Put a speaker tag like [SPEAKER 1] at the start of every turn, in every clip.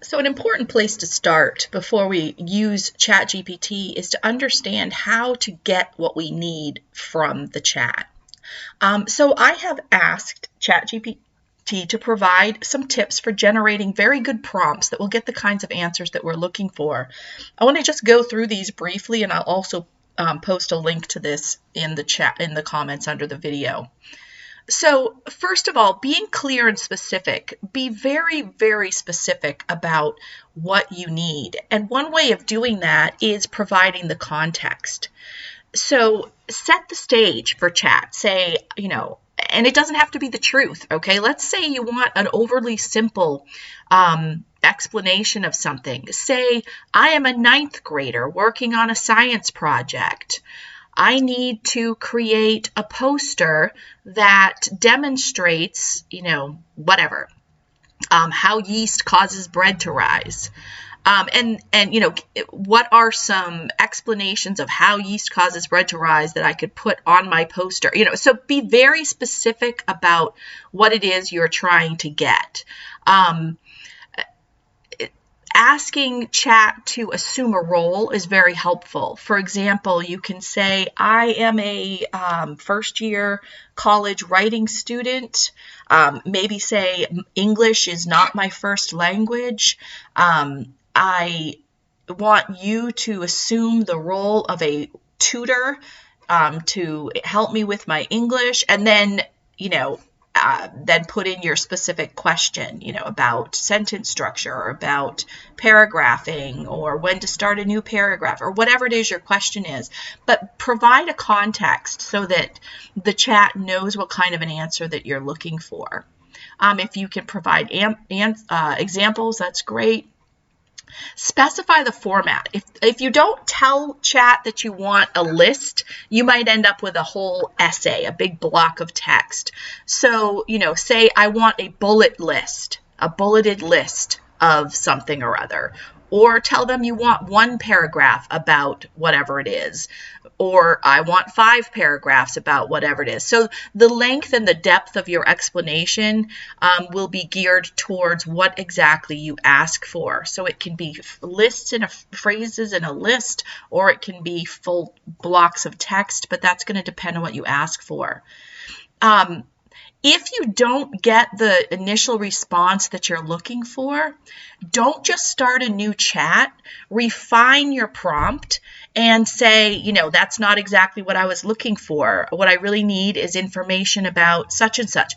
[SPEAKER 1] So an important place to start before we use ChatGPT is to understand how to get what we need from the chat. So I have asked ChatGPT to provide some tips for generating very good prompts that will get the kinds of answers that we're looking for. I want to just go through these briefly, and I'll also post a link to this in the chat, in the comments under the video. So first of all, being clear and specific. Be very, very specific about what you need. And one way of doing that is providing the context. So set the stage for chat. Say, and it doesn't have to be the truth, okay? Let's say you want an overly simple explanation of something. Say, I am a 9th grader working on a science project. I need to create a poster that demonstrates, whatever, how yeast causes bread to rise. And what are some explanations of how yeast causes bread to rise that I could put on my poster? So be very specific about what it is you're trying to get. Asking chat to assume a role is very helpful. For example, you can say, I am a first-year college writing student. Maybe say, English is not my first language. I want you to assume the role of a tutor to help me with my English, and then, then put in your specific question, about sentence structure or about paragraphing or when to start a new paragraph or whatever it is your question is. But provide a context so that the chat knows what kind of an answer that you're looking for. If you can provide examples, that's great. Specify the format. If you don't tell chat that you want a list, you might end up with a whole essay, a big block of text. So, say I want a bulleted list of something or other. Or tell them you want 1 paragraph about whatever it is. Or I want 5 paragraphs about whatever it is. So the length and the depth of your explanation will be geared towards what exactly you ask for. So it can be lists and phrases in a list, or it can be full blocks of text, but that's going to depend on what you ask for. If you don't get the initial response that you're looking for, don't just start a new chat. Refine your prompt and say, that's not exactly what I was looking for. What I really need is information about such and such.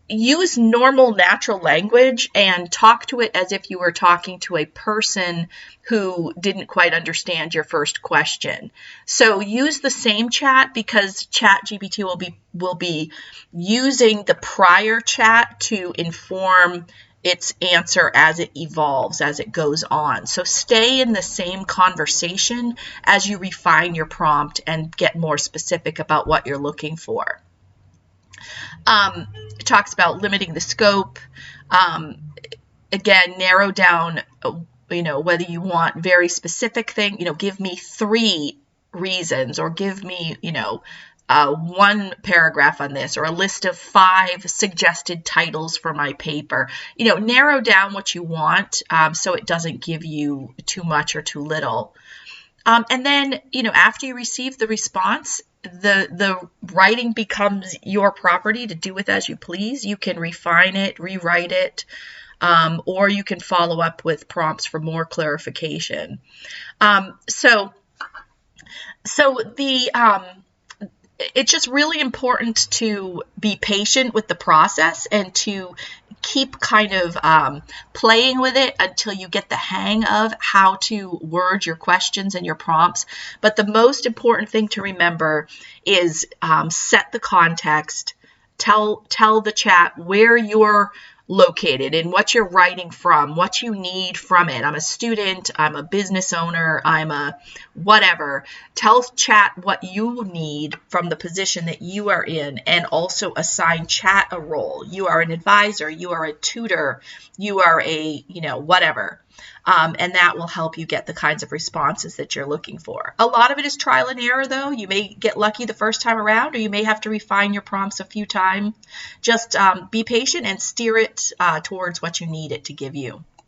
[SPEAKER 1] Use normal, natural language and talk to it as if you were talking to a person who didn't quite understand your first question. So use the same chat, because ChatGPT will be using the prior chat to inform its answer as it evolves, as it goes on. So stay in the same conversation as you refine your prompt and get more specific about what you're looking for. It talks about limiting the scope. Again, narrow down, whether you want very specific thing, give me 3 reasons, or give me, 1 paragraph on this, or a list of 5 suggested titles for my paper. Narrow down what you want so it doesn't give you too much or too little. And then, after you receive the response, the writing becomes your property to do with as you please. You can refine it, rewrite it, or you can follow up with prompts for more clarification. It's just really important to be patient with the process and to keep kind of playing with it until you get the hang of how to word your questions and your prompts. But the most important thing to remember is set the context, tell the chat where you're located and what you're writing from, what you need from it. I'm a student, I'm a business owner, I'm a whatever. Tell chat what you need from the position that you are in, and also assign chat a role. You are an advisor, you are a tutor, you are a, whatever. And that will help you get the kinds of responses that you're looking for. A lot of it is trial and error, though. You may get lucky the first time around, or you may have to refine your prompts a few times. Just be patient and steer it towards what you need it to give you.